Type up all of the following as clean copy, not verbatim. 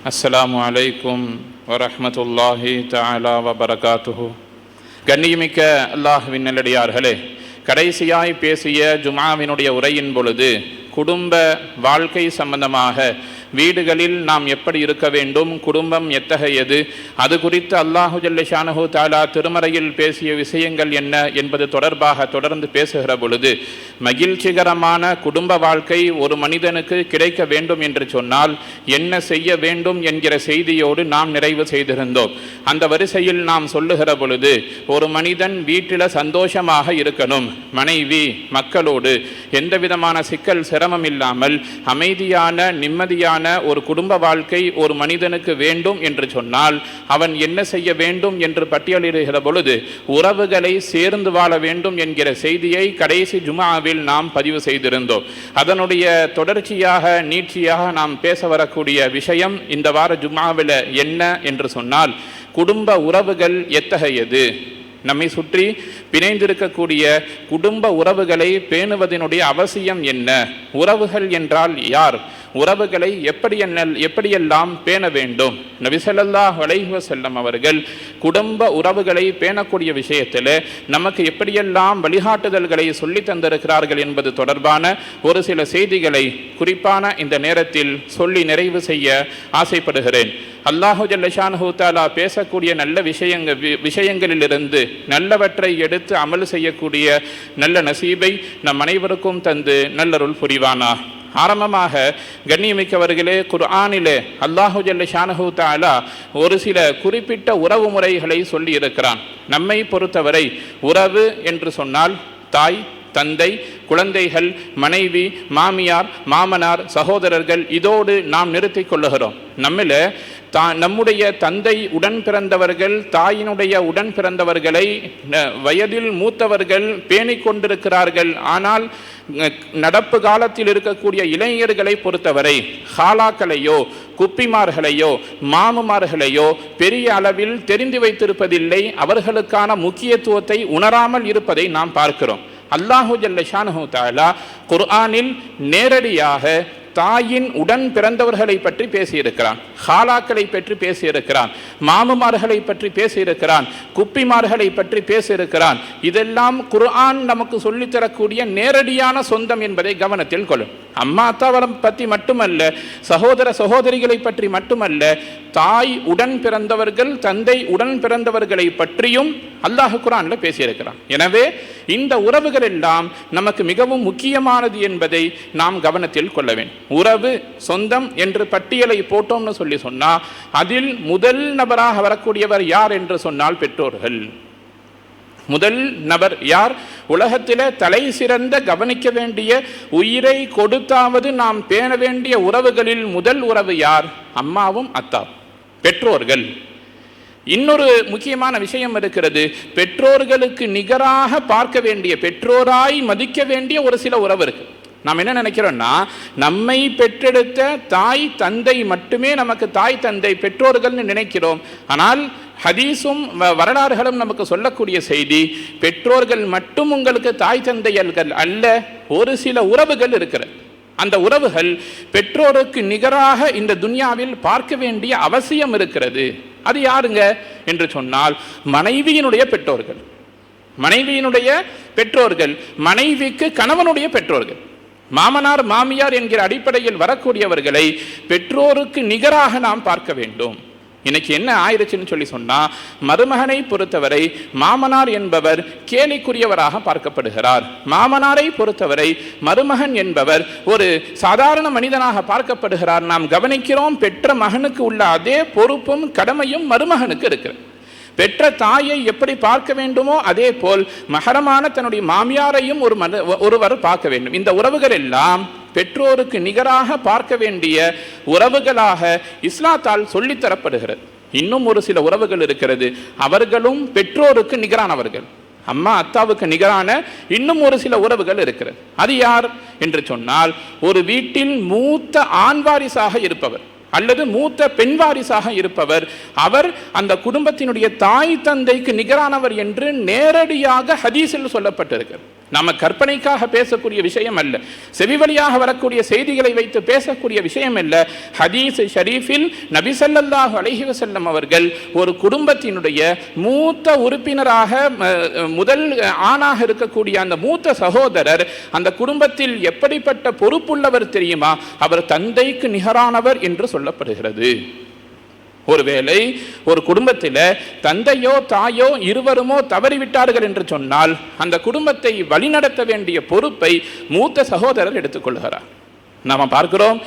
அஸ்ஸலாமு அலைக்கும் வரஹ்மத்துல்லாஹி தஆலா வபரகாத்துஹு. கண்ணியமிக்க அல்லாஹ்வின் நல்லடியார்களே, கடைசியாய் பேசிய ஜும்ஆவினுடைய உரையின் பொழுது குடும்ப வாழ்க்கை சம்பந்தமாக வீடுகளில் நாம் எப்படி இருக்க வேண்டும், குடும்பம் எத்தகையது, அது குறித்து அல்லாஹு ஜல்ல ஷானஹு தஆலா திருமறையில் பேசிய விஷயங்கள் என்ன என்பது தொடர்பாக தொடர்ந்து பேசுகிற பொழுது, மகிழ்ச்சிகரமான குடும்ப வாழ்க்கை ஒரு மனிதனுக்கு கிடைக்க வேண்டும் என்று சொன்னால் என்ன செய்ய வேண்டும் என்கிற செய்தியோடு நாம் நிறைவு செய்திருந்தோம். அந்த வரிசையில் நாம் சொல்லுகிற பொழுது, ஒரு மனிதன் வீட்டில் சந்தோஷமாக இருக்கணும், மனைவி மக்களோடு எந்த விதமான சிக்கல் சிரமம் இல்லாமல் அமைதியான நிம்மதியான ஒரு குடும்ப வாழ்க்கை ஒரு மனிதனுக்கு வேண்டும் என்று சொன்னால் அவன் என்ன செய்ய வேண்டும் என்று பட்டியலிடுகிற பொழுது உறவுகளை சேர்ந்து வாழ வேண்டும் என்கிற செய்தியை கடைசி ஜும்ஆவில் நாம் பதிவு செய்திருந்தோம். அதனுடைய தொடர்ச்சியாக நீட்சியாக நாம் பேச வரக்கூடிய விஷயம் இந்த வார ஜும்ஆவில் என்ன என்று சொன்னால், குடும்ப உறவுகள் எத்தகையது, நம்மை சுற்றி பிணைந்திருக்கக்கூடிய குடும்ப உறவுகளை பேணுவதனுடைய அவசியம் என்ன, உறவுகள் என்றால் யார், உறவுகளை எப்படியெல்லாம் பேண வேண்டும். நபி ஸல்லல்லாஹு அலைஹி வஸல்லம் அவர்கள் குடும்ப உறவுகளை பேணக்கூடிய விஷயத்தில் நமக்கு எப்படியெல்லாம் வழிகாட்டுதல்களை சொல்லி தந்திருக்கிறார்கள் என்பது தொடர்பான ஒரு சில செய்திகளை குறிப்பான இந்த நேரத்தில் சொல்லி நிறைவு செய்ய ஆசைப்படுகிறேன். அல்லாஹு ஜல்ல ஷானஹு தஆலா பேசக்கூடிய நல்ல விஷயங்களிலிருந்து நல்லவற்றை எடுத்து அமல் செய்யக்கூடிய நல்ல நசீபை நம் அனைவருக்கும் தந்து நல்லருள் புரிவானா. ஆரம்பமாக கண்ணியமிக்கவர்களே, குர்ஆனிலே அல்லாஹு ஜல்ல ஷானஹு தஆலா ஒரு சில குறிப்பிட்ட உறவு முறைகளை சொல்லி இருக்கிறான். நம்மை பொறுத்தவரை உறவு என்று சொன்னால் தாய் தந்தை குழந்தைகள் மனைவி மாமியார் மாமனார் சகோதரர்கள், இதோடு நாம் நிறுத்தி கொள்ளுகிறோம். நம்முடைய தந்தை உடன் பிறந்தவர்கள் தாயினுடைய உடன் பிறந்தவர்களை வயதில் மூத்தவர்கள் பேணிக் கொண்டிருக்கிறார்கள். ஆனால் நடப்பு காலத்தில் இருக்கக்கூடிய இளைஞர்களை பொறுத்தவரை ஹாலாக்களையோ குப்பிமார்களையோ மாமுமார்களையோ பெரிய அளவில் தெரிந்து வைத்திருப்பதில்லை, அவர்களுக்கான முக்கியத்துவத்தை உணராமல் இருப்பதை நாம் பார்க்கிறோம். அல்லாஹு ஜல்ல ஷானஹு தஆலா குர்ஆனில் நேரடியாக தாயின் உடன் பிறந்தவர்களை பற்றி பேசியிருக்கிறான், ஹாலாக்களை பற்றி பேசியிருக்கிறான், மாமுமார்களை பற்றி பேசியிருக்கிறான், குப்பிமார்களை பற்றி பேசியிருக்கிறான். இதெல்லாம் குர்ஆன் நமக்கு சொல்லித்தரக்கூடிய நேரடியான சொந்தம் என்பதை கவனத்தில் கொள்ளும். அம்மா அத்தாவை பற்றி மட்டுமல்ல, சகோதர சகோதரிகளை பற்றி மட்டுமல்ல, தாய் உடன் பிறந்தவர்கள் தந்தை உடன் பிறந்தவர்களை பற்றியும் அல்லாஹ் குர்ஆன்ல பேசியிருக்கிறான். எனவே இந்த உறவுகள் எல்லாம் நமக்கு மிகவும் முக்கியமானது என்பதை நாம் கவனத்தில் கொள்ள வேண்டும். உறவு சொந்தம் என்று பட்டியலை போட்டோம்னு சொன்னா அதில் முதல் நபராக வரக்கூடியவர் யார் என்று சொன்னால் பெற்றோர்கள். முதல் நபர் யார்? உலகத்தில் தலை சிறந்த கவனிக்க வேண்டிய உயிரை கொடுத்தாவது நாம் பேண வேண்டிய உறவுகளில் முதல் உறவு யார்? அம்மாவும் அத்தாவும், பெற்றோர்கள். இன்னொரு முக்கியமான விஷயம் இருக்கிறது, பெற்றோர்களுக்கு நிகராக பார்க்க வேண்டிய, பெற்றோராய் மதிக்க வேண்டிய ஒரு சில உறவு இருக்கு. நாம் என்ன நினைக்கிறோம்னா, நம்மை பெற்றெடுத்த தாய் தந்தை மட்டுமே நமக்கு தாய் தந்தை பெற்றோர்கள்னு நினைக்கிறோம். ஆனால் ஹதீஸும் வரலாறுகளும் நமக்கு சொல்லக்கூடிய செய்தி, பெற்றோர்கள் மட்டும் உங்களுக்கு தாய் தந்தையர்கள் அல்ல, ஒரு சில உறவுகள் இருக்கிறது. அந்த உறவுகள் பெற்றோருக்கு நிகராக இந்த துன்யாவில் பார்க்க வேண்டிய அவசியம் இருக்கிறது. அது யாருங்க என்று சொன்னால் மனைவியினுடைய பெற்றோர்கள். மனைவியினுடைய பெற்றோர்கள், மனைவிக்கு கணவனுடைய பெற்றோர்கள், மாமனார் மாமியார் என்கிற அடிப்படையில் வரக்கூடியவர்களை பெற்றோருக்கு நிகராக நாம் பார்க்க வேண்டும். இன்னைக்கு என்ன ஆயிடுச்சுன்னு சொன்னா, மருமகனை பொறுத்தவரை மாமனார் என்பவர் கேலிக்குரியவராக பார்க்கப்படுகிறார். மாமனாரை பொறுத்தவரை மருமகன் என்பவர் ஒரு சாதாரண மனிதனாக பார்க்கப்படுகிறார். நாம் கவனிக்கிறோம், பெற்ற மகனுக்கு உள்ள அதே பொறுப்பும் கடமையும் மருமகனுக்கு இருக்கிறது. பெற்ற தாயை எப்படி பார்க்க வேண்டுமோ அதே போல் மஹரமான தன்னுடைய மாமியாரையும் ஒருவர் பார்க்க வேண்டும். இந்த உறவுகள் எல்லாம் பெற்றோருக்கு நிகராக பார்க்க வேண்டிய உறவுகளாக இஸ்லாத்தால் சொல்லித்தரப்படுகிறது. இன்னும் ஒரு சில உறவுகள் இருக்கிறது, அவர்களும் பெற்றோருக்கு நிகரானவர்கள். அம்மா அத்தாவுக்கு நிகரான இன்னும் ஒரு சில உறவுகள் இருக்கிறது. அது யார் என்று சொன்னால், ஒரு வீட்டில் மூத்த ஆண் வாரிசாக இருப்பவர் அல்லது மூத்த பெண் வாரிசாக இருப்பவர், அவர் அந்த குடும்பத்தினுடைய தாய் தந்தைக்கு நிகரானவர் என்று நேரடியாக ஹதீஸில் சொல்லப்பட்டிருக்கிறது. நாம கற்பனைக்காக பேசக்கூடிய விஷயம் அல்ல, செவி வழியாக வரக்கூடிய செய்திகளை வைத்து பேசக்கூடிய விஷயம் அல்ல. ஹதீஸ் ஷரீஃபில் நபி ஸல்லல்லாஹு அலைஹி வஸல்லம் அவர்கள் ஒரு குடும்பத்தினுடைய மூத்த உறுப்பினராக முதல் ஆணாக இருக்கக்கூடிய அந்த மூத்த சகோதரர் அந்த குடும்பத்தில் எப்படிப்பட்ட பொறுப்புள்ளவர் தெரியுமா? அவர் தந்தைக்கு நிகரானவர் என்று சொல்லப்படுகிறது. ஒருவேளை ஒரு குடும்பத்தில் தந்தையோ தாயோ இருவருமோ தவறிவிட்டார்கள் என்று சொன்னால் அந்த குடும்பத்தை வழிநடத்த வேண்டிய பொறுப்பை மூத்த சகோதரர் எடுத்துக்கொள்கிறார். நாம் பார்க்கிறோம்,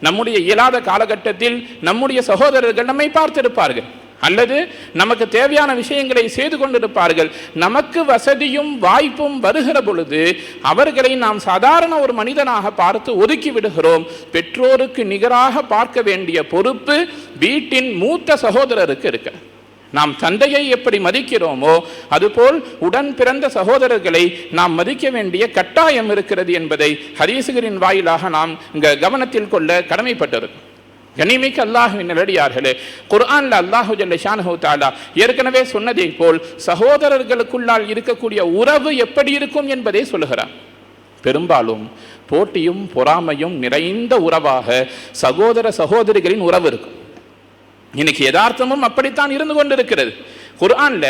நம்முடைய இயலாத காலகட்டத்தில் நம்முடைய சகோதரர்கள் நம்மை பார்த்திருப்பார்கள், அல்லது நமக்கு தேவையான விஷயங்களை செய்து கொண்டிருப்பார்கள். நமக்கு வசதியும் வாய்ப்பும் வருகிற பொழுது அவர்களை நாம் சாதாரண ஒரு மனிதனாக பார்த்து ஒதுக்கி விடுகிறோம். பெற்றோருக்கு நிகராக பார்க்க வேண்டிய பொறுப்பு வீட்டின் மூத்த சகோதரருக்கு இருக்கு. நாம் தந்தையை எப்படி மதிக்கிறோமோ அதுபோல் உடன் பிறந்த சகோதரர்களை நாம் மதிக்க வேண்டிய கட்டாயம் இருக்கிறது என்பதை ஹதீசுகளின் வாயிலாக நாம் கவனத்தில் கொள்ள கடமைப்பட்டிருக்கிறோம். கண்ணியமிக்க அல்லாஹ்வின் நல்லடியார்களே, குர்ஆன்ல அல்லாஹ் ஜல்ல ஷானஹு தஆலா ஏற்கனவே சொன்னதை போல் சகோதரர்களுக்குள்ளால் இருக்கக்கூடிய உறவு எப்படி இருக்கும் என்பதை சொல்லுகிறார். பெரும்பாலும் போட்டியும் பொறாமையும் நிறைந்த உறவாக சகோதர சகோதரிகளின் உறவு இருக்கும். இன்னைக்கு யதார்த்தமும் அப்படித்தான் இருந்து கொண்டிருக்கிறது. குர்ஆன்ல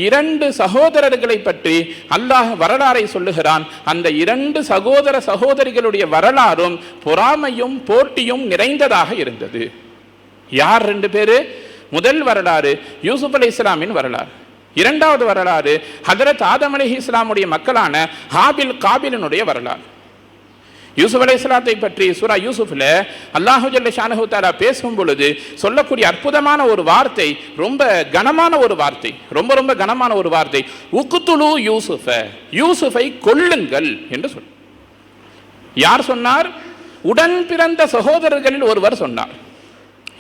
2 சகோதரர்களை பற்றி அல்லாஹ் வரலாறை சொல்லுகிறான். அந்த 2 சகோதர சகோதரிகளுடைய வரலாறும் பொறாமையும் போட்டியும் நிறைந்ததாக இருந்தது. யார் 2 பேரு? முதல் வரலாறு யூசுப் அலைஹிஸ்ஸலாமின் வரலாறு. இரண்டாவது வரலாறு ஹஜ்ரத் ஆதம் அலைஹிஸ்ஸலாமுடைய மக்களான ஹாபில் காபிலினுடைய வரலாறு. யூசுப் அலைஹிஸ்ஸலாத்தை பற்றி சூரா யூசுஃப்ல அல்லாஹு ஜல்ல ஷானஹு தஆலா பேசும் பொழுது சொல்லக்கூடிய அற்புதமான ஒரு வார்த்தை, ரொம்ப கனமான ஒரு வார்த்தை, ரொம்ப கனமான ஒரு வார்த்தை. உக்துலு யூசுஃப, யூசுஃபை கொல்லுங்கள் என்று சொல். யார் சொன்னார்? உடன் பிறந்த சகோதரர்களில் ஒருவர் சொன்னார்.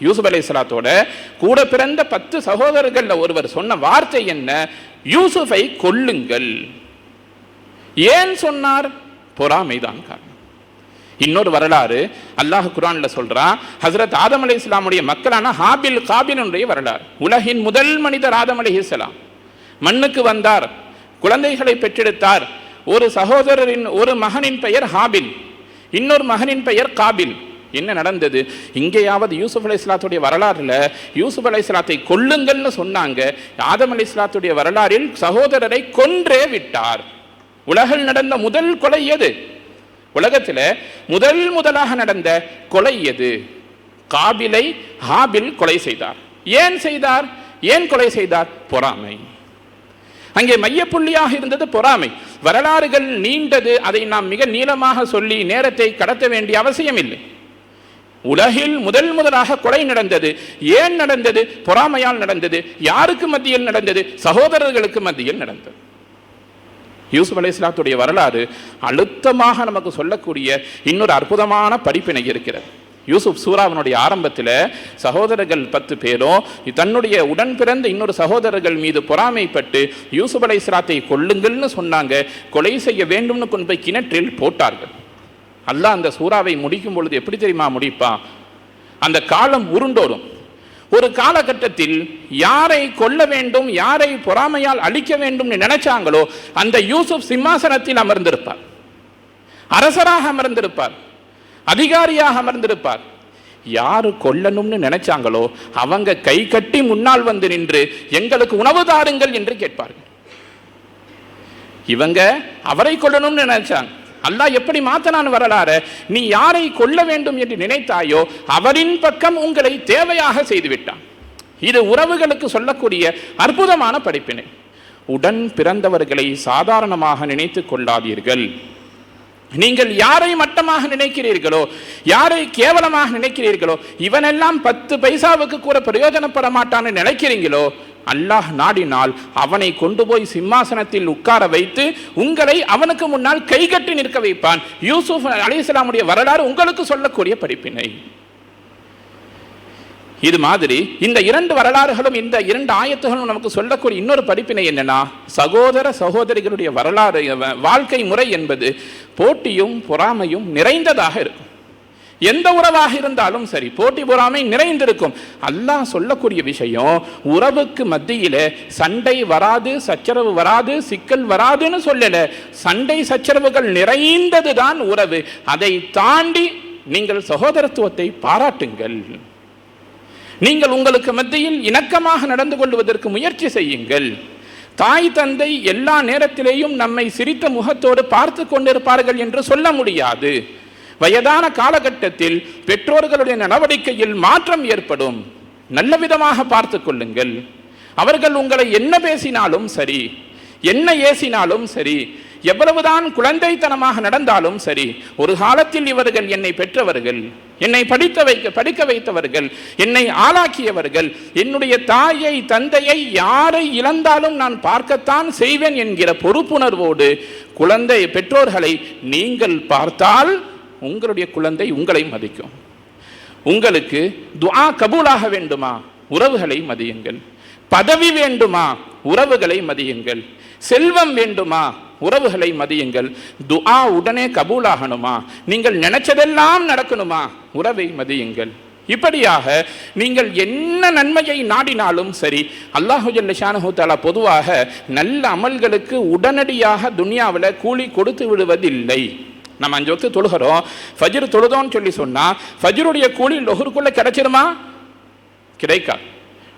யூசுப் அலைஹிஸ்ஸலாத்தோட கூட பிறந்த 10 சகோதரர்கள் ஒருவர் சொன்ன வார்த்தை என்ன? யூசுஃபை கொல்லுங்கள். ஏன் சொன்னார்? பொறாமைதான் காரணம். இன்னொரு வரலாறு அல்லாஹ் குர்ஆன்ல சொல்றான், ஹஜ்ரத் ஆதம் அலைஹிஸ்ஸலாமுடைய மக்களான ஹாபில் காபிலுடைய வரலாறு. உலகின் முதல் மனிதர் ஆதம் அலைஹிஸ்ஸலாம் மண்ணுக்கு வந்தார், குழந்தைகளை பெற்றெடுத்தார். ஒரு சகோதரரின் ஒரு மகனின் பெயர் ஹாபில், இன்னொரு மகனின் பெயர் காபில். என்ன நடந்தது? இங்கேயாவது யூசுப் அலைஹிஸ்ஸலாத்துடைய வரலாறுல யூசுப் அலைஹிஸ்ஸலாத்தை கொல்லுங்கள்னு சொன்னாங்க. ஆதம் அலைஹிஸ்ஸலாத்துடைய வரலாறில் சகோதரரை கொன்றே விட்டார். உலகில் நடந்த முதல் கொலை எது? உலகத்தில் முதலாக நடந்த கொலை எது? காபிலை ஹாபில் கொலை செய்தார். ஏன் செய்தார்? ஏன் கொலை செய்தார்? பொறாமை. அங்கே மையப்புள்ளியாக இருந்தது பொறாமை. வரலாறுகள் நீண்டது, அதை நாம் மிக நீளமாக சொல்லி நேரத்தை கடத்த வேண்டிய அவசியம் இல்லை. உலகில் முதலாக கொலை நடந்தது. ஏன் நடந்தது? பொறாமையால் நடந்தது. யாருக்கு மத்தியில் நடந்தது? சகோதரர்களுக்கு மத்தியில் நடந்தது. யூசுப் அலைஹிஸ்ஸலாத்துடைய வரலாறு அழுத்தமாக நமக்கு சொல்லக்கூடிய இன்னொரு அற்புதமான படிப்பினை இருக்கிறது. யூசுப் சூராவினுடைய ஆரம்பத்தில் சகோதரர்கள் 10 பேரும் தன்னுடைய உடன் பிறந்த இன்னொரு சகோதரர்கள் மீது பொறாமைப்பட்டு யூசுப் அலைஹிஸ்ஸலாத்தை கொல்லுங்கள்னு சொன்னாங்க. கொலை செய்ய வேண்டும்னு கொண்டு போய் கிணற்றில் போட்டார்கள். அல்லாஹ் அந்த சூறாவை முடிக்கும் பொழுது எப்படி தெரியுமா முடிப்பான்? அந்த காலம் உருண்டோடும். ஒரு காலகட்டத்தில் யாரை கொல்ல வேண்டும், யாரை பொறாமையால் அழிக்க வேண்டும் நினைச்சாங்களோ அந்த யூசுப் சிம்மாசனத்தில் அமர்ந்திருப்பார், அரசராக அமர்ந்திருப்பார், அதிகாரியாக அமர்ந்திருப்பார். யாரு கொல்லணும்னு நினைச்சாங்களோ அவங்க கை கட்டி முன்னால் வந்து நின்று எங்களுக்கு உணவு தாருங்கள் என்று கேட்பார்கள். இவங்க அவரை கொல்லணும்னு நினைச்சாங்க. அல்லாஹ் எப்படி மாத்தனான் வரலாறு? நீ யாரை கொல்ல வேண்டும் என்று நினைத்தாயோ அவரின் பக்கம் உங்களை தேவையாக செய்துவிட்டான். இது உறவுகளுக்கு சொல்லக்கூடிய அற்புதமான படிப்பினை. உடன் பிறந்தவர்களை சாதாரணமாக நினைத்து கொள்ளாதீர்கள். நீங்கள் யாரை மட்டமாக நினைக்கிறீர்களோ, யாரை கேவலமாக நினைக்கிறீர்களோ, இவனெல்லாம் 10 பைசாவுக்கு கூட பிரயோஜனப்பட மாட்டான்னு நினைக்கிறீங்களோ, அல்லாஹ் நாடினால் அவனை கொண்டு போய் சிம்மாசனத்தில் உட்கார வைத்து உங்களை அவனுக்கு முன்னால் கைகட்டி நிற்க வைப்பான். யூசுப் அலைஹிஸ்ஸலாமுடைய வரலாறு உங்களுக்கு சொல்லக்கூடிய படிப்பினை. இது மாதிரி இந்த 2 வரலாறுகளும் இந்த 2 ஆயத்துகளும் நமக்கு சொல்லக்கூடிய இன்னொரு படிப்பினை என்னன்னா, சகோதர சகோதரிகளுடைய வரலாறு வாழ்க்கை முறை என்பது போட்டியும் பொறாமையும் நிறைந்ததாக இருக்கும். எந்த உறவாக இருந்தாலும் சரி போட்டி பொறாமை நிறைந்திருக்கும். அல்லாஹ் சொல்லக்கூடிய விஷயம் உறவுக்கு மத்தியில சண்டை வராது, சச்சரவு வராது, சிக்கல் வராதுன்னு சொல்லல. சண்டை சச்சரவுகள் நிறைந்ததுதான் உறவு. அதை தாண்டி நீங்கள் சகோதரத்துவத்தை பாராட்டுங்கள். நீங்கள் உங்களுக்கு மத்தியில் இணக்கமாக நடந்து கொள்வதற்கு முயற்சி செய்யுங்கள். தாய் தந்தை எல்லா நேரத்திலேயும் நம்மை சிரித்த முகத்தோடு பார்த்து கொண்டிருப்பார்கள் என்று சொல்ல முடியாது. வயதான காலகட்டத்தில் பெற்றோர்களுடைய நடவடிக்கையில் மாற்றம் ஏற்படும். நல்ல விதமாக பார்த்து கொள்ளுங்கள். அவர்கள் உங்களை என்ன பேசினாலும் சரி, என்ன ஏசினாலும் சரி, எவ்வளவுதான் குழந்தைத்தனமாக நடந்தாலும் சரி, ஒரு காலத்தில் இவர்கள் என்னை பெற்றவர்கள், என்னை படிக்க வைத்தவர்கள், என்னை ஆளாக்கியவர்கள், என்னுடைய தாயை தந்தையை யாரை இழந்தாலும் நான் பார்க்கத்தான் செய்வேன் என்கிற பொறுப்புணர்வோடு பெற்றோர்களை நீங்கள் பார்த்தால் உங்களுடைய குழந்தை உங்களை மதிக்கும். உங்களுக்கு துஆ கபூலாக வேண்டுமா? உறவுகளை மதியுங்கள். பதவி வேண்டுமா? உறவுகளை மதியுங்கள். செல்வம் வேண்டுமா? உறவுகளை மதியுங்கள். துஆ உடனே கபூலாகணுமா? நீங்கள் நினைச்சதெல்லாம் நடக்கணுமா? உறவை மதியுங்கள். இப்படியாக நீங்கள் என்ன நன்மையை நாடினாலும் சரி, அல்லாஹு ஜல்ல ஷானஹு தஆலா பொதுவாக நல்ல அமல்களுக்கு உடனடியாக துன்யாவில் கூலி கொடுத்து விடுவதில்லை. நம்ம 5 வக்து தொழுகிறோம், ஃபஜ்ர் தொழுதோன்னு சொல்லி சொன்னா ஃபஜ்ருடைய கூலி லொஹருக்குள்ள கிடைச்சிருமா? கிடைக்காது.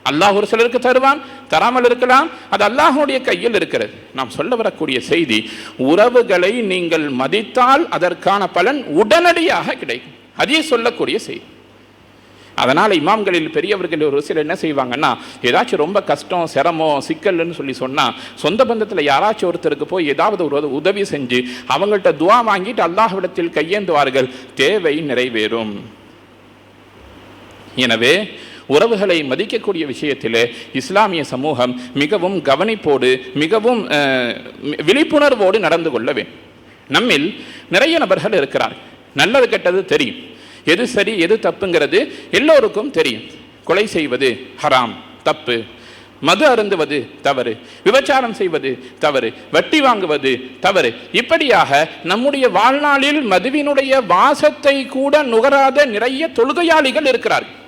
அல்லாஹ் ஒரு சிலருக்கு தருவான், தராமல் இருக்கலாம். அது அல்லாஹுடைய கையில் இருக்கிறது. நாம் சொல்ல வரக்கூடிய செய்தி, உறவுகளை நீங்கள் மதித்தால் அதற்கான பலன் உடனடியாக கிடைக்கும். ஹதீஸ் சொல்லக்கூடிய செய்தி. அதனால் இமாம்களில் பெரியவர்கள் ஒரு சிலர் என்ன செய்வாங்கன்னா, ஏதாச்சும் ரொம்ப கஷ்டம், சிரமம், சிக்கல்னு சொல்லி சொன்னால் சொந்த பந்தத்தில் யாராச்சும் ஒருத்தருக்கு போய் ஏதாவது ஒரு உதவி செஞ்சு அவங்கள்ட்ட துவா வாங்கிட்டு அல்லாஹ்விடத்தில் கையேந்துவார்கள், தேவை நிறைவேறும். எனவே உறவுகளை மதிக்கக்கூடிய விஷயத்தில் இஸ்லாமிய சமூகம் மிகவும் கவனிப்போடு, மிகவும் விழிப்புணர்வோடு நடந்து கொள்ள வேண்டும். நம்மில் நிறைய நபர்கள் இருக்கிறார். நல்லது கெட்டது தெரியும், எது சரி எது தப்புங்கிறது எல்லோருக்கும் தெரியும். கொலை செய்வது ஹராம், தப்பு. மது அருந்துவது தவறு, விபச்சாரம் செய்வது தவறு, வட்டி வாங்குவது தவறு. இப்படியாக நம்முடைய வாழ்நாளில் மதுவினுடைய வாசத்தை கூட நுகராத நிறைய தொழுகையாளிகள் இருக்கிறார்கள்.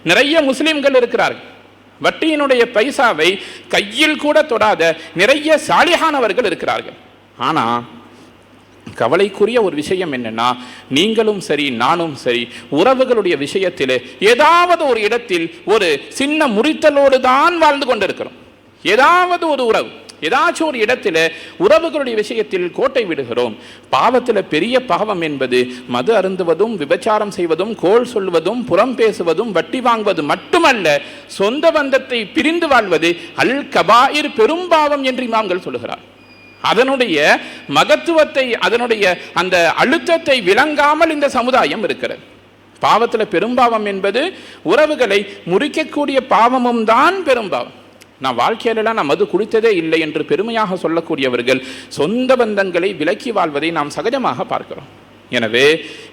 நிறைய முஸ்லிம்கள் இருக்கிறார்கள். வட்டியினுடைய பைசாவை கையில் கூட தொடாத நிறைய சாலிஹானவர்கள் இருக்கிறார்கள். ஆனால் கவலைக்குரிய ஒரு விஷயம் என்னன்னா, நீங்களும் சரி நானும் சரி உறவுகளுடைய விஷயத்தில் ஏதாவது ஒரு இடத்தில் ஒரு சின்ன முறித்தலோடு தான் வாழ்ந்து கொண்டிருக்கிறோம். ஏதாவது ஒரு உறவு, ஏதாச்சும் ஒரு இடத்துல உறவுகளுடைய விஷயத்தில் கோட்டை விடுகிறோம். பாவத்தில் பெரிய பாவம் என்பது மது அருந்துவதும், விபச்சாரம் செய்வதும், கோல் சொல்வதும், புறம் பேசுவதும், வட்டி வாங்குவது மட்டுமல்ல, சொந்த பந்தத்தை பிரிந்து வாழ்வது அல் கபாயிர், பெரும்பாவம் என்று இமாம்கள் சொல்லுகிறார். அதனுடைய மகத்துவத்தை, அதனுடைய அந்த அழுத்தத்தை விளங்காமல் இந்த சமுதாயம் இருக்கிறது. பாவத்தில் பெரும்பாவம் என்பது உறவுகளை முறிக்கக்கூடிய பாவமும் தான் பெரும்பாவம். நான் வாழ்க்கையிலலாம் நான் மது குடித்ததே இல்லை என்று பெருமையாக சொல்லக்கூடியவர்கள் சொந்த பந்தங்களை விலக்கி வாழ்வதை நாம் சகஜமாக பார்க்கிறோம். எனவே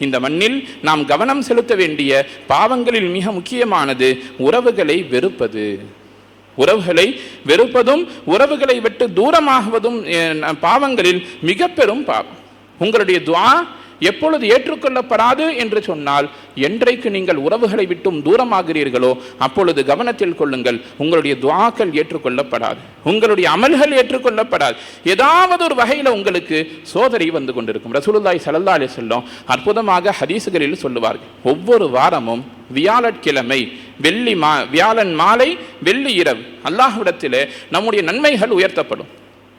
இந்த மண்ணில் நாம் கவனம் செலுத்த வேண்டிய பாவங்களில் மிக முக்கியமானது உறவுகளை வெறுப்பது. உறவுகளை வெறுப்பதும் உறவுகளை விட்டு தூரமாகுவதும் பாவங்களில் மிக பெரும் பாவம். உங்களுடைய துஆ எப்பொழுது ஏற்றுக்கொள்ளப்படாது என்று சொன்னால், என்றைக்கு நீங்கள் உறவுகளை விட்டும் தூரமாகிறீர்களோ அப்பொழுது கவனத்தில் கொள்ளுங்கள், உங்களுடைய துஆக்கள் ஏற்றுக்கொள்ளப்படாது, உங்களுடைய அமல்கள் ஏற்றுக்கொள்ளப்படாது. ஏதாவது ஒரு வகையில் உங்களுக்கு சோதனை வந்து கொண்டிருக்கும். ரசூலுல்லாஹி ஸல்லல்லாஹு அலைஹி வஸல்லம் அற்புதமாக ஹதீசுகளில் சொல்லுவார்கள், ஒவ்வொரு வாரமும் வியாழக்கிழமை வியாழன் மாலை வெள்ளி இரவு அல்லாஹ்விடத்தில் நம்முடைய நன்மைகள் உயர்த்தப்படும்,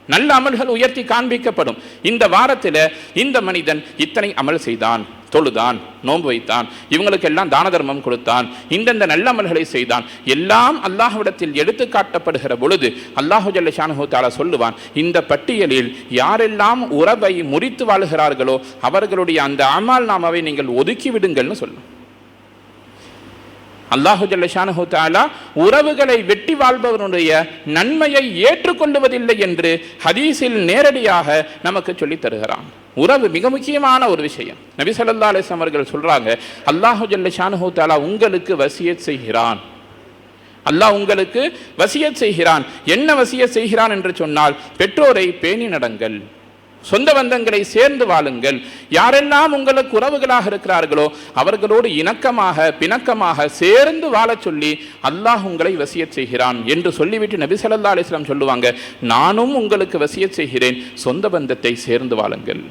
நல்ல அமல்கள் உயர்த்தி காண்பிக்கப்படும். இந்த வாரத்தில் இந்த மனிதன் இத்தனை அமல் செய்தான், தொழுதான், நோன்பு வைத்தான், இவங்களுக்கெல்லாம் தான தர்மம் கொடுத்தான், இந்தந்த நல்ல அமல்களை செய்தான், எல்லாம் அல்லாஹ்விடத்தில் எடுத்து காட்டப்படுகிற பொழுது அல்லாஹு ஜல்ல ஷானஹு தஆலா சொல்லுவான், இந்த பட்டியலில் யாரெல்லாம் உறவை முறித்து வாழ்கிறார்களோ அவர்களுடைய அந்த அமல் நாமாவை நீங்கள் ஒதுக்கி விடுங்கள்னு சொல்லும். அல்லாஹு ஜல்ல ஷானஹு தஆலா உறவுகளை வெட்டி வாழ்பவனுடைய நன்மையை ஏற்றுக்கொள்வதில்லை என்று ஹதீஸில் நேரடியாக நமக்கு சொல்லி தருகிறான். உறவு மிக முக்கியமான ஒரு விஷயம். நபி ஸல்லல்லாஹு அலைஹி வஸல்லம் அவர்கள் சொல்றாங்க, அல்லாஹு ஜல்ல ஷானஹு தஆலா உங்களுக்கு வசியத் செய்கிறான். அல்லாஹ் உங்களுக்கு வசியத் செய்கிறான். என்ன வசியத் செய்கிறான் என்று சொன்னால், பெற்றோரை பேணி நடங்கள், சொந்த பந்தங்களை சேர்ந்து வாழுங்கள். யாரெல்லாம் உங்களுக்கு உறவுகளாக இருக்கிறார்களோ அவர்களோடு இணக்கமாக பிணக்கமாக சேர்ந்து வாழச் சொல்லி அல்லாஹ் உங்களை வசியத் செய்கிறான் என்று சொல்லிவிட்டு நபி ஸல்லல்லாஹு அலைஹி வஸல்லம் சொல்லுவாங்க, நானும் உங்களுக்கு வசியத் செய்கிறேன், சொந்த பந்தத்தை சேர்ந்து வாழுங்கள்,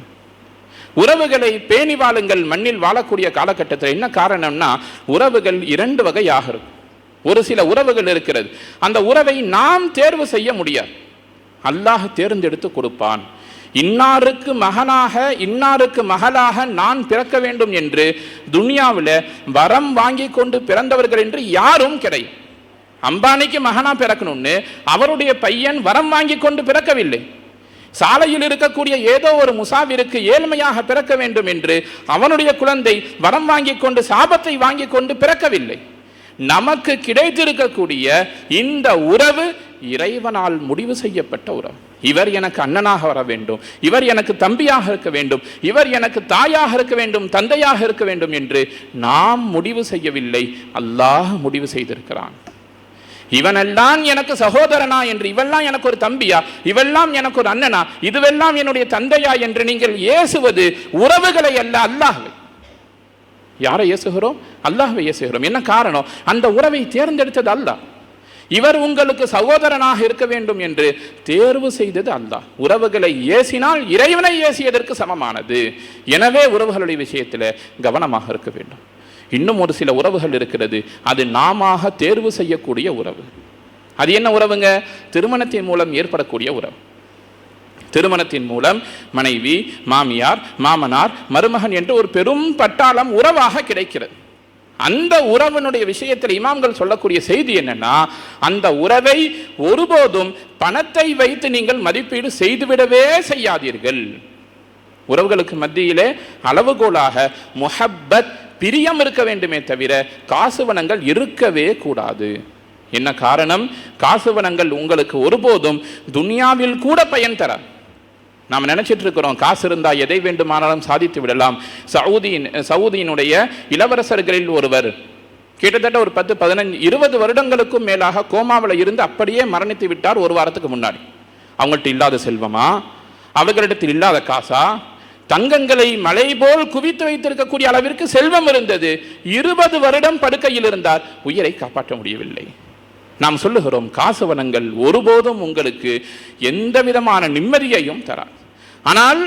உறவுகளை பேணி வாழுங்கள். மண்ணில் வாழக்கூடிய காலகட்டத்தில் என்ன காரணம்னா, உறவுகள் 2 வகையாக இருக்கும். ஒரு சில உறவுகள் இருக்கிறது, அந்த உறவை நாம் தேர்வு செய்ய முடியாது, அல்லாஹ் தேர்ந்தெடுத்து கொடுப்பான். இன்னாருக்கு மகனாக இன்னாருக்கு மகளாக நான் பிறக்க வேண்டும் என்று துனியாவில் வரம் வாங்கி கொண்டு பிறந்தவர்கள் என்று யாரும் கிடையாது. அம்பானிக்கு மகனா பிறக்கணும்னு அவருடைய பையன் வரம் வாங்கி கொண்டு பிறக்கவில்லை. சாலையில் இருக்கக்கூடிய ஏதோ ஒரு முசாவிற்கு ஏழ்மையாக பிறக்க வேண்டும் என்று அவனுடைய குழந்தை வரம் வாங்கி கொண்டு சாபத்தை வாங்கி கொண்டு பிறக்கவில்லை. நமக்கு கிடைத்திருக்கக்கூடிய இந்த உறவு இறைவனால் முடிவு செய்யப்பட்ட உறவு. இவர் எனக்கு அண்ணனாக வர வேண்டும், இவர் எனக்கு தம்பியாக இருக்க வேண்டும், இவர் எனக்கு தாயாக இருக்க வேண்டும், தந்தையாக இருக்க வேண்டும் என்று நாம் முடிவு செய்யவில்லை, அல்லாஹ் முடிவு செய்திருக்கிறான். இவனெல்லாம் எனக்கு சகோதரனா என்று, இவெல்லாம் எனக்கு ஒரு தம்பியா, இவெல்லாம் எனக்கு ஒரு அண்ணனா, இதுவெல்லாம் என்னுடைய தந்தையா என்று நீங்கள் ஏசுவது உறவுகளை அல்ல, அல்லாஹ்வை. யாரை ஏசுகிறோம்? அல்லாஹ்வை ஏசுகிறோம். என்ன காரணம்? அந்த உறவை தேர்ந்தெடுத்தது அல்லாஹ். இவர் உங்களுக்கு சகோதரனாக இருக்க வேண்டும் என்று தேர்வு செய்தது அல்லாஹ். உறவுகளை ஏசினால் இறைவனை ஏசியதற்கு சமமானது. எனவே உறவுகளுடைய விஷயத்தில் கவனமாக இருக்க வேண்டும். இன்னும் ஒரு சில உறவுகள் இருக்கிறது, அது நாம தேர்வு செய்யக்கூடிய உறவு. அது என்ன உறவுங்க? திருமணத்தின் மூலம் ஏற்படக்கூடிய உறவு. திருமணத்தின் மூலம் மனைவி, மாமியார், மாமனார், மருமகன் என்று ஒரு பெரும் பட்டாளம் உறவாக கிடைக்கிறது. அந்த உறவினுடைய விஷயத்தில் இமாம்கள் சொல்லக்கூடிய செய்தி என்னன்னா, அந்த உறவை ஒருபோதும் பணத்தை வைத்து நீங்கள் மதிப்பீடு செய்துவிடவே செய்யாதீர்கள். உறவுகளுக்கு மத்தியிலே அளவுகோலாக முஹப்பத், பிரியம் இருக்க வேண்டுமே தவிர காசுவனங்கள் இருக்கவே கூடாது. என்ன காரணம்? காசுவனங்கள் உங்களுக்கு ஒருபோதும் துனியாவில் கூட பயன் தராது. நாம் நினைச்சிட்டு இருக்கிறோம் காசு இருந்தால் எதை வேண்டுமானாலும் சாதித்து விடலாம். சவுதியினுடைய இளவரசர்களில் ஒருவர் கிட்டத்தட்ட ஒரு 10, 15, 20 வருடங்களுக்கும் மேலாக கோமாவில் இருந்து அப்படியே மரணித்து விட்டார். ஒரு வாரத்துக்கு முன்னாடி. அவங்கள்ட்ட இல்லாத செல்வமா, அவர்களிடத்தில் இல்லாத காசா, தங்கங்களை மலை போல் குவித்து வைத்திருக்கக்கூடிய அளவிற்கு செல்வம் இருந்தது. 20 வருடம் படுக்கையில் இருந்தார், உயிரை காப்பாற்ற முடியவில்லை. நாம் சொல்லுகிறோம், காசுவனங்கள் ஒருபோதும் உங்களுக்கு எந்த விதமான நிம்மதியையும் தராது. ஆனால்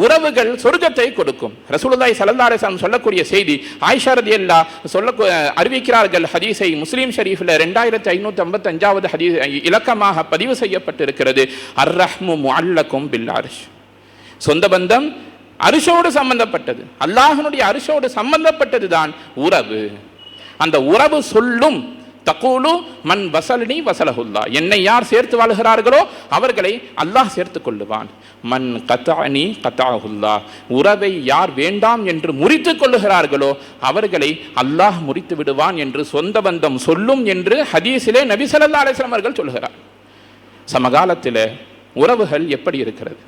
உறவுகள் சொர்க்கத்தை கொடுக்கும். ரசூலுல்லாஹி ஸல்லல்லாஹு அலைஹி வஸல்லம் சொல்லக்கூடிய செய்தி, ஆயிஷா ரலியல்லாஹு அறிவிக்கிறார்கள். ஹதீஸை முஸ்லிம் ஷரீஃபில் 2555வது ஹதீஸ் இலக்கமாக பதிவு செய்யப்பட்டிருக்கிறது. அர்-ரஹ்மு முஅல்லகும் பில் அர்ஷ். சொந்த பந்தம் அரிஷோடு சம்பந்தப்பட்டது, அல்லாஹ்வுடைய அரிஷோடு சம்பந்தப்பட்டது தான் உறவு. அந்த உறவு சொல்லும், தகூலு மன் வசல்னி வசலஹுல்லா, என்னை யார் சேர்த்து வாழ்கிறார்களோ அவர்களை அல்லாஹ் சேர்த்து கொள்ளுவான். மன் கத்அனி கத்அஹுல்லா, உறவை யார் வேண்டாம் என்று முறித்து கொள்ளுகிறார்களோ அவர்களை அல்லாஹ் முறித்து விடுவான் என்று சொந்த பந்தம் சொல்லும் என்று ஹதீஸிலே நபி ஸல்லல்லாஹு அலைஹி வஸல்லம் அவர்கள் சொல்கிறார். சமகாலத்தில் உறவுகள் எப்படி இருக்கிறது,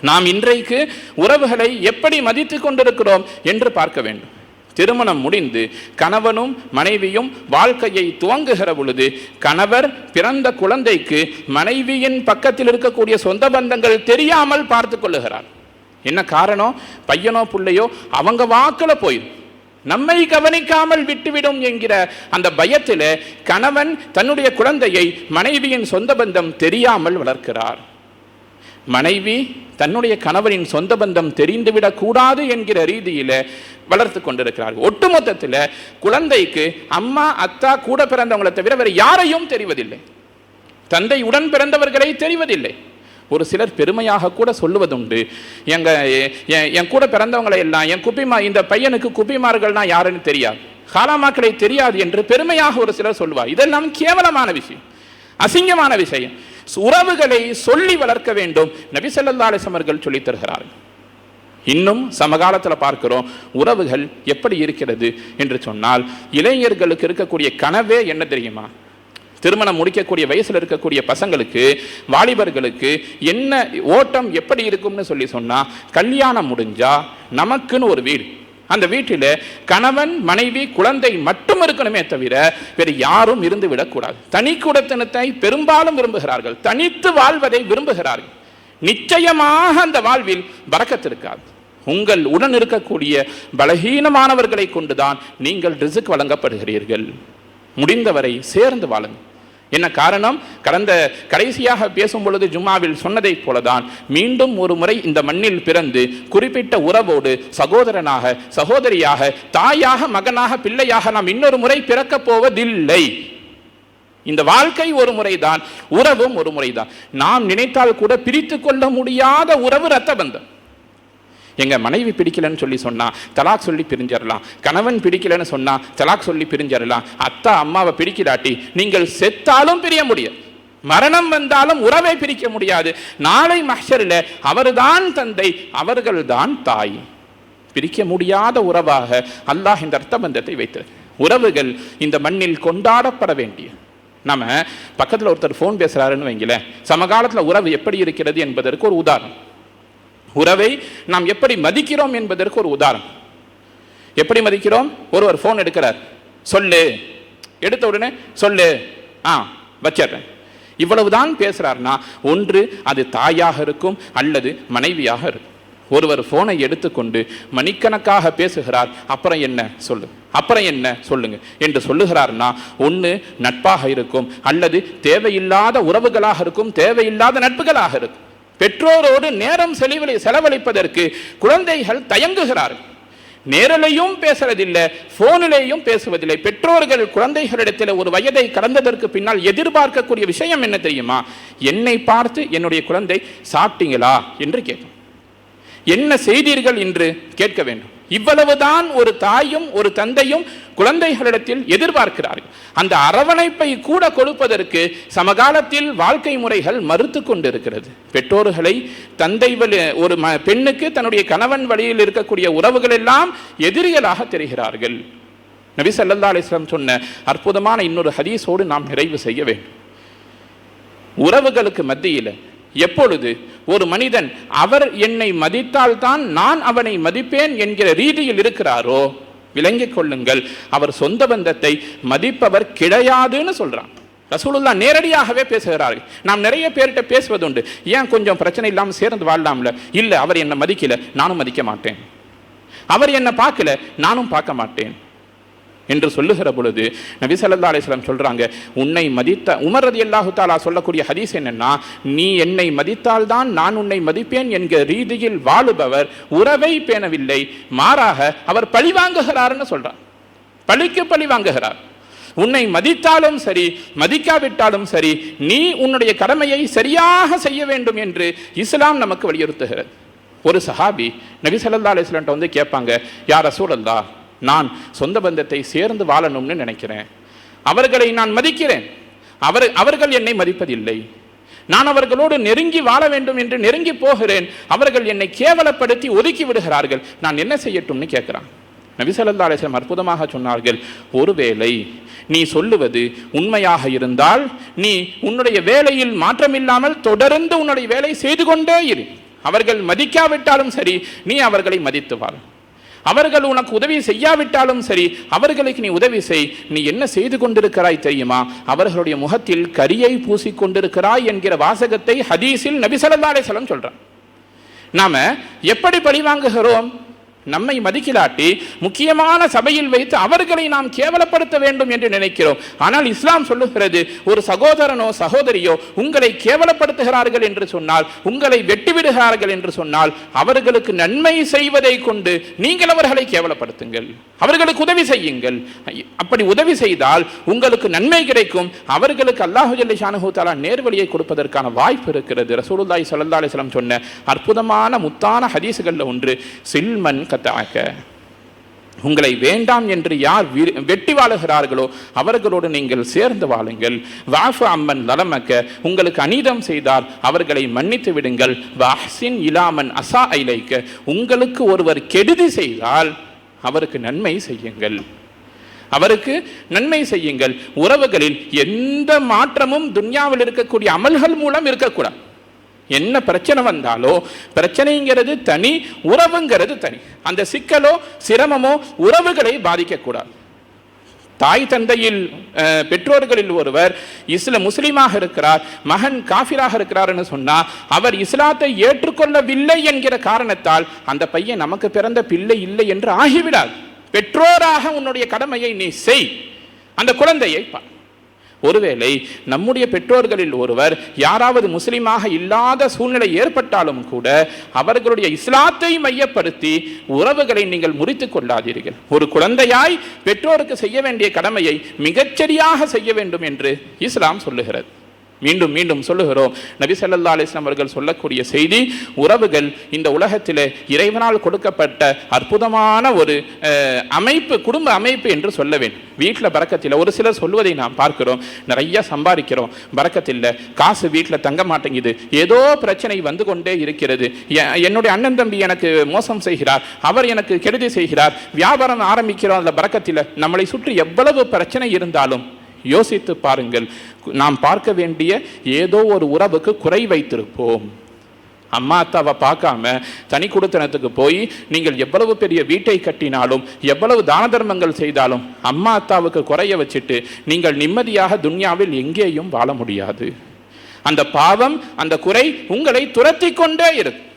நாம் இன்றைக்கு உறவுகளை எப்படி மதித்து கொண்டிருக்கிறோம் என்று பார்க்க வேண்டும். திருமணம் முடிந்து கணவனும் மனைவியும் வாழ்க்கையை துவங்குகிற பொழுது கணவர் பிறந்த குழந்தைக்கு மனைவியின் பக்கத்தில் இருக்கக்கூடிய சொந்த பந்தங்கள் தெரியாமல் பார்த்து கொள்ளுகிறார். என்ன காரணம்? பையனோ பிள்ளையோ அவங்க வாக்கில் போயிடும், நம்மை கவனிக்காமல் விட்டுவிடும் என்கிற அந்த பயத்தில் கணவன் தன்னுடைய குழந்தையை மனைவியின் சொந்த பந்தம் தெரியாமல் வளர்க்கிறார். மனைவி தன்னுடைய கணவனின் சொந்த பந்தம் தெரிந்துவிடக் கூடாது என்கிற ரீதியில் வளர்த்து கொண்டிருக்கிறார்கள். ஒட்டுமொத்தத்தில் குழந்தைக்கு அம்மா, அத்தா, கூட பிறந்தவங்களை தவிர வேறு யாரையும் தெரிவதில்லை, தந்தை உடன் பிறந்தவர்களை தெரிவதில்லை. ஒரு சிலர் பெருமையாக கூட சொல்லுவதுண்டு, என் கூட பிறந்தவங்களை எல்லாம் என் குப்பிமா, இந்த பையனுக்கு குப்பிமார்கள்னா யாருன்னு தெரியாது, காலாமாக்களை தெரியாது என்று பெருமையாக ஒரு சிலர் சொல்லுவார். இதெல்லாம் கேவலமான விஷயம், அசிங்கமான விஷயம். உறவுகளை சொல்லி வளர்க்க வேண்டும். நபி ஸல்லல்லாஹு அலைஹி வஸல்லம் அவர்கள் சொல்லித் தருகிறார்கள். இன்னும் சமகாலத்தில் பார்க்கிறோம் உறவுகள் எப்படி இருக்கிறது என்று சொன்னால், இளைஞர்களுக்கு இருக்கக்கூடிய கனவே என்ன தெரியுமா? திருமணம் முடிக்கக்கூடிய வயசில் இருக்கக்கூடிய பசங்களுக்கு, வாலிபர்களுக்கு என்ன ஓட்டம் எப்படி இருக்கும்னு சொன்னால், கல்யாணம் முடிஞ்சா நமக்குன்னு ஒரு வீடு, அந்த வீட்டில் கணவன், மனைவி, குழந்தை மட்டும் இருக்கணுமே தவிர வேறு யாரும் இருந்து விடக்கூடாது. தனி குடித்தனத்தை பெரும்பாலும் விரும்புகிறார்கள், தனித்து வாழ்வதை விரும்புகிறார்கள். நிச்சயமாக அந்த வாழ்வில் பரக்கத் இருக்காது. உங்கள் உடன் இருக்கக்கூடிய பலகீனமானவர்களை கொண்டுதான் நீங்கள் ரிஸ்க் வழங்கப்படுகிறீர்கள். முடிந்தவரை சேர்ந்து வாழுங்கள். என்ன காரணம்? கடைசியாக பேசும் பொழுது ஜும்மாவில் சொன்னதை போலதான் மீண்டும் ஒரு முறை இந்த மண்ணில் பிறந்து குறிப்பிட்ட உறவோடு சகோதரனாக, சகோதரியாக, தாயாக, மகனாக, பிள்ளையாக நாம் இன்னொரு முறை பிறக்கப் போவதில்லை. இந்த வாழ்க்கை ஒரு முறைதான், உறவும் ஒரு முறைதான். நாம் நினைத்தால் கூட பிரித்து கொள்ள முடியாத உறவு இரத்த பந்தம். எங்க மனைவி பிடிக்கலன்னு சொல்லி சொன்னா தலாக் சொல்லி பிரிஞ்சிடலாம், கணவன் பிடிக்கலன்னு சொன்னா தலாக் சொல்லி பிரிஞ்சிடலாம், அத்தா அம்மாவை பிடிக்கிறாட்டி நீங்கள் செத்தாலும் பிரிய முடியாது, மரணம் வந்தாலும் உறவை பிரிக்க முடியாது. நாளை மஹ்ஷரில் அவர்தான் தந்தை, அவர்கள்தான் தாய். பிரிக்க முடியாத உறவாக அல்லாஹ் இந்த இரத்த பந்தத்தை வைத்தது. உறவுகள் இந்த மண்ணில் கொண்டாடப்பட வேண்டிய, நம்ம பக்கத்தில் ஒருத்தர் ஃபோன் பேசுறாருன்னு வைங்களேன், சமகாலத்தில் உறவு எப்படி இருக்கிறது என்பதற்கு ஒரு உதாரணம். உறவை நாம் எப்படி மதிக்கிறோம் என்பதற்கு ஒரு உதாரணம். எப்படி மதிக்கிறோம்? ஒருவர் ஃபோன் எடுக்கிறார், சொல்லு, எடுத்த உடனே சொல்லு, வச்சிடுறேன், இவ்வளவுதான் பேசுறாருன்னா ஒன்று அது தாயாக இருக்கும் அல்லது மனைவியாக இருக்கும். ஒருவர் ஃபோனை எடுத்துக்கொண்டு மணிக்கணக்காக பேசுகிறார், அப்புறம் என்ன சொல்லு, அப்புறம் என்ன சொல்லுங்க என்று சொல்லுகிறார்னா ஒன்று நட்பாக இருக்கும் அல்லது தேவையில்லாத உறவுகளாக இருக்கும், தேவையில்லாத நட்புகளாக இருக்கும். பெற்றோரோடு நேரம் செலவழிப்பதற்கு குழந்தைகள் தயங்குகிறார்கள். நேரிலையும் பேசுறதில்லை, போனிலேயும் பேசுவதில்லை. பெற்றோர்கள் குழந்தைகளிடத்தில் ஒரு வயதை கடந்ததற்கு பின்னால் எதிர்பார்க்கக்கூடிய விஷயம் என்ன தெரியுமா? என்னை பார்த்து என்னுடைய குழந்தை சாப்பிட்டீங்களா என்று கேட்கும், என்ன செய்தீர்கள் என்று கேட்க வேண்டும். இவ்வளவுதான் ஒரு தாயும் ஒரு தந்தையும் குழந்தைகளிடத்தில் எதிர்பார்க்கிறார்கள். அந்த அரவணைப்பை கூட கொடுப்பதற்கு சமகாலத்தில் வாழ்க்கை முறைகள் மறுத்து கொண்டிருக்கிறது. பெற்றோர்களை தந்தை ஒரு பெண்ணுக்கு தன்னுடைய கணவன் வழியில் இருக்கக்கூடிய உறவுகள் எல்லாம் எதிரிகளாக தெரிகிறார்கள். நபி ஸல்லல்லாஹு அலைஹி வஸல்லம் சொன்ன அற்புதமான இன்னொரு ஹதீஸோடு நாம் நிறைவு செய்ய வேண்டும். உறவுகளுக்கு மத்தியில் எப்பொழுது ஒரு மனிதன் அவர் என்னை மதித்தால் தான் நான் அவனை மதிப்பேன் என்கிற ரீதியில் இருக்கிறாரோ விளங்கிக் கொள்ளுங்கள், அவர் சொந்த பந்தத்தை மதிப்பவர் கிடையாதுன்னு சொல்றான். ரசூலுல்லாஹ் நேரடியாகவே பேசுகிறார்கள். நாம் நிறைய பேர்கிட்ட பேசுவதுண்டு, ஏன் கொஞ்சம் பிரச்சனை இல்லாமல் சேர்ந்து வாழலாம்ல? இல்லை, அவர் என்னை மதிக்கல, நானும் மதிக்க மாட்டேன், அவர் என்னை பார்க்கல, நானும் பார்க்க மாட்டேன் என்று சொல்லுகிற பொழுது நபி ஸல்லல்லாஹு அலைஹி வஸல்லம் சொல்றாங்க, உன்னை மதித்த உமர் ரலியல்லாஹு தஆலா சொல்லக்கூடிய ஹதீஸ் என்னன்னா, நீ என்னை மதித்தால் தான் நான் உன்னை மதிப்பேன் என்கிற ரீதியில் வாழுபவர் உறவை பேணவில்லை, மாறாக அவர் பழி வாங்குகிறார்னு சொல்றார். பழிக்கு பழி வாங்குகிறார். உன்னை மதித்தாலும் சரி மதிக்காவிட்டாலும் சரி நீ உன்னுடைய கடமையை சரியாக செய்ய வேண்டும் என்று இஸ்லாம் நமக்கு வலியுறுத்துகிறது. ஒரு சஹாபி நபி ஸல்லல்லாஹு அலைஹி வஸல்லம் வந்து கேட்பாங்க, யா ரசூலல்லாஹ், நான் சொந்த பந்தத்தை சேர்ந்து வாழணும்னு நினைக்கிறேன், அவர்களை நான் மதிக்கிறேன், அவர்கள் என்னை மதிப்பதில்லை, நான் அவர்களோடு நெருங்கி வாழ வேண்டும் என்று நெருங்கி போகிறேன், அவர்கள் என்னை கேவலப்படுத்தி ஒதுக்கி விடுகிறார்கள், நான் என்ன செய்யட்டும்னு கேட்கிறான். நபி ஸல்லல்லாஹு அலைஹி வஸல்லம் அற்புதமாக சொன்னார்கள், ஒருவேளை நீ சொல்லுவது உண்மையாக இருந்தால் நீ உன்னுடைய வேலையில் மாற்றமில்லாமல் தொடர்ந்து உன்னுடைய வேலை செய்து கொண்டே இரு. அவர்கள் மதிக்காவிட்டாலும் சரி நீ அவர்களை மதித்து வாழ். அவர்கள் உனக்கு உதவி செய்யாவிட்டாலும் சரி அவர்களுக்கு நீ உதவி செய். நீ என்ன செய்து கொண்டிருக்கிறாய் தெரியுமா? அவர்களுடைய முகத்தில் கரியை பூசிக்கொண்டிருக்கிறாய் என்கிற வாசகத்தை ஹதீஸில் நபி ஸல்லல்லாஹு அலைஹி வஸல்லம் சொல்றான். நாம எப்படி பழி வாங்குகிறோம்? நம்மை மதிக்கலாட்டி முக்கியமான சபையில் வைத்து அவர்களை நாம் கேவலப்படுத்த வேண்டும் என்று நினைக்கிறோம். ஆனால் இஸ்லாம் சொல்லுகிறது, ஒரு சகோதரனோ சகோதரியோ உங்களை கேவலப்படுத்துகிறார்கள் என்று சொன்னால், உங்களை வெட்டிவிடுகிறார்கள் என்று சொன்னால், அவர்களுக்கு நன்மை செய்வதை கொண்டு நீங்கள் அவர்களை கேவலப்படுத்துங்கள், அவர்களுக்கு உதவி செய்யுங்கள். அப்படி உதவி செய்தால் உங்களுக்கு நன்மை கிடைக்கும், அவர்களுக்கு அல்லாஹு ஜல்ல ஷானஹு தஆலா நேர்வழியை கொடுப்பதற்கான வாய்ப்பு இருக்கிறது. ரசூலுல்லாஹி ஸல்லல்லாஹு அலைஹி வஸல்லம் சொன்ன அற்புதமான முத்தான ஹதீஸுகளில் ஒன்று, சில்மன் கத்தாக்க, உங்களை வேண்டாம் என்று யார் வெட்டி வாழுகிறார்களோ அவர்களோடு நீங்கள் சேர்ந்து வாழுங்கள். வாஃபு அம்மன் லலமக்க, உங்களுக்கு அநீதம் செய்தால் அவர்களை மன்னித்து விடுங்கள். வஹ்சின் இலாமன் அஸா இலைக்க, உங்களுக்கு ஒருவர் கெடுதி செய்தால் அவருக்கு நன்மை செய்யுங்கள், அவருக்கு நன்மை செய்யுங்கள். உறவுகளில் எந்த மாற்றமும் துன்யாவில் இருக்கக்கூடிய அமல்கள் மூலம் இருக்கக்கூடாது. என்ன பிரச்சனை வந்தாலோ, பிரச்சனைங்கிறது தனி, உறவுங்கிறது தனி. அந்த சிக்கலோ சிரமமோ உறவுகளை பாதிக்கக்கூடாது. தாய் தந்தையில் பெற்றோர்களில் ஒருவர் முஸ்லீமாக இருக்கிறார், மகன் காஃபிராக இருக்கிறார் சொன்னா அவர் இஸ்லாத்தை ஏற்றுக்கொள்ளவில்லை என்கிற காரணத்தால் அந்த பையன் நமக்கு பிறந்த பிள்ளை இல்லை என்று ஆகிவிடாது. பெற்றோராக உன்னுடைய கடமையை நீ செய், அந்த குழந்தையை பார். ஒருவேளை நம்முடைய பெற்றோர்களில் ஒருவர் யாராவது முஸ்லிமாக இல்லாத சூழ்நிலை ஏற்பட்டாலும் கூட அவர்களுடைய இஸ்லாத்தை மையப்படுத்தி உறவுகளை நீங்கள் முறித்துக் கொள்ளாதீர்கள். ஒரு குழந்தையாய் பெற்றோருக்கு செய்ய வேண்டிய கடமையை மிகச்சரியாக செய்ய வேண்டும் என்று இஸ்லாம் சொல்லுகிறது. மீண்டும் மீண்டும் சொல்லுகிறோம், நபி ஸல்லல்லாஹு அலைஹி வஸல்லம் அவர்கள் சொல்லக்கூடிய செய்தி, உறவுகள் இந்த உலகத்திலே இறைவனால் கொடுக்கப்பட்ட அற்புதமான ஒரு அமைப்பு, குடும்ப அமைப்பு என்று சொல்ல வேண்டும். வீட்டில் பரக்கத்தில் ஒரு சிலர் சொல்வதை நாம் பார்க்கிறோம், நிறைய சம்பாதிக்கிறோம், பரக்கத்தில் காசு வீட்டில் தங்க மாட்டேங்குது, ஏதோ பிரச்சனை வந்து கொண்டே இருக்கிறது, என்னுடைய அண்ணன் தம்பி எனக்கு மோசம் செய்கிறார், அவர் எனக்கு கெடுதி செய்கிறார், வியாபாரம் ஆரம்பிக்கிறோம், அதில் பரக்கத்தில் நம்மளை சுற்றி எவ்வளவு பிரச்சனை இருந்தாலும் யோசித்து பாருங்கள், நாம் பார்க்க வேண்டிய ஏதோ ஒரு உறவுக்கு குறை வைத்திருப்போம். அம்மா அத்தாவை பார்க்காம தனி குடித்தனத்துக்கு போய் நீங்கள் எவ்வளவு பெரிய வீட்டை கட்டினாலும் எவ்வளவு தான தர்மங்கள் செய்தாலும் அம்மா அத்தாவுக்கு குறைய வச்சுட்டு நீங்கள் நிம்மதியாக துன்யாவில் எங்கேயும் வாழ முடியாது. அந்த பாவம், அந்த குறை உங்களை துரத்தி கொண்டே இருக்கும்.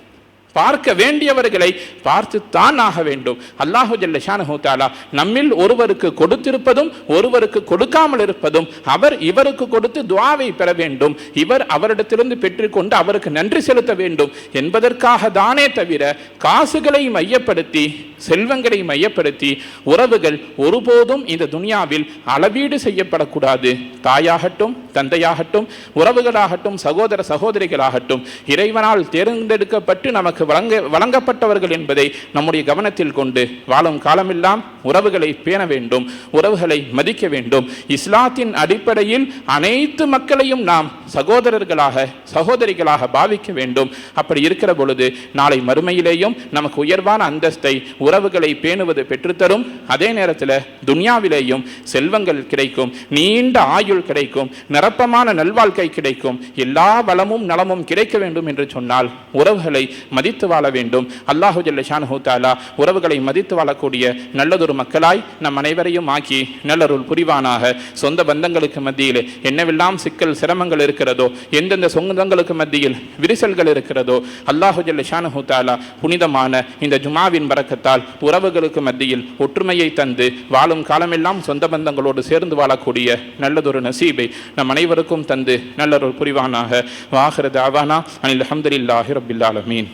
பார்க்க வேண்டியவர்களை பார்த்துத்தான் ஆக வேண்டும். அல்லாஹு ஜல்ல ஷானஹு தஆலா நம்மில் ஒருவருக்கு கொடுத்திருப்பதும் ஒருவருக்கு கொடுக்காமல் இருப்பதும், அவர் இவருக்கு கொடுத்து துஆவை பெற வேண்டும், இவர் அவரிடத்திலிருந்து பெற்றுக்கொண்டு அவருக்கு நன்றி செலுத்த வேண்டும் என்பதற்காக தானே தவிர காசுகளை மையப்படுத்தி செல்வங்களை மையப்படுத்தி உறவுகள் ஒருபோதும் இந்த துனியாவில் அளவீடு செய்யப்படக்கூடாது. தாயாகட்டும், தந்தையாகட்டும், உறவுகளாகட்டும், சகோதர சகோதரிகளாகட்டும், இறைவனால் தேர்ந்தெடுக்கப்பட்டு நமக்கு வழங்கப்பட்டவர்கள் என்பதை நம்முடைய கவனத்தில் கொண்டு வாழும் காலமெல்லாம் உறவுகளை பேண வேண்டும், உறவுகளை மதிக்க வேண்டும். இஸ்லாத்தின் அடிப்படையில் அனைத்து மக்களையும் நாம் சகோதரர்களாக சகோதரிகளாக பாவிக்க வேண்டும். அப்படி இருக்கிற பொழுது நாளை மறுமையிலேயும் நமக்கு உயர்வான அந்தஸ்தை, உறவுகளை பேணுவது பெற்றுத்தரும். அதே நேரத்தில் துன்யாவிலேயும் செல்வங்கள் கிடைக்கும், நீண்ட ஆயுள் கிடைக்கும், நிரப்பமான நல்வாழ்க்கை கிடைக்கும், எல்லா வளமும் நலமும் கிடைக்க வேண்டும் என்று சொன்னால் உறவுகளை மதித்து வாழ வேண்டும். அல்லாஹு ஜல்ல ஷானஹு தஆலா உறவுகளை மதித்து வாழக்கூடிய நல்லதொரு மக்களாய் நம் அனைவரையும் ஆக்கி நல்லருள் புரிவானாக. சொந்த பந்தங்களுக்கு மத்தியில் என்னவெல்லாம் சிக்கல் சிரமங்கள் இருக்கிறதோ, எந்தெந்த சொந்தங்களுக்கு மத்தியில் விரிசல்கள் இருக்கிறதோ, அல்லாஹு ஜல்ல ஷானஹு தஆலா புனிதமான இந்த ஜுமாவின் பரக்கத்தால் உறவுகளுக்கு மத்தியில் ஒற்றுமையை தந்து வாழும் காலமெல்லாம் சொந்த பந்தங்களோடு சேர்ந்து வாழக்கூடிய நல்லதொரு நசீபை நம் அனைவருக்கும் தந்து நல்லருள் புரிவானாக. வாஹிரு தஅவானா அனில் ஹம்துலில்லாஹி ரப்பில் ஆலமீன்.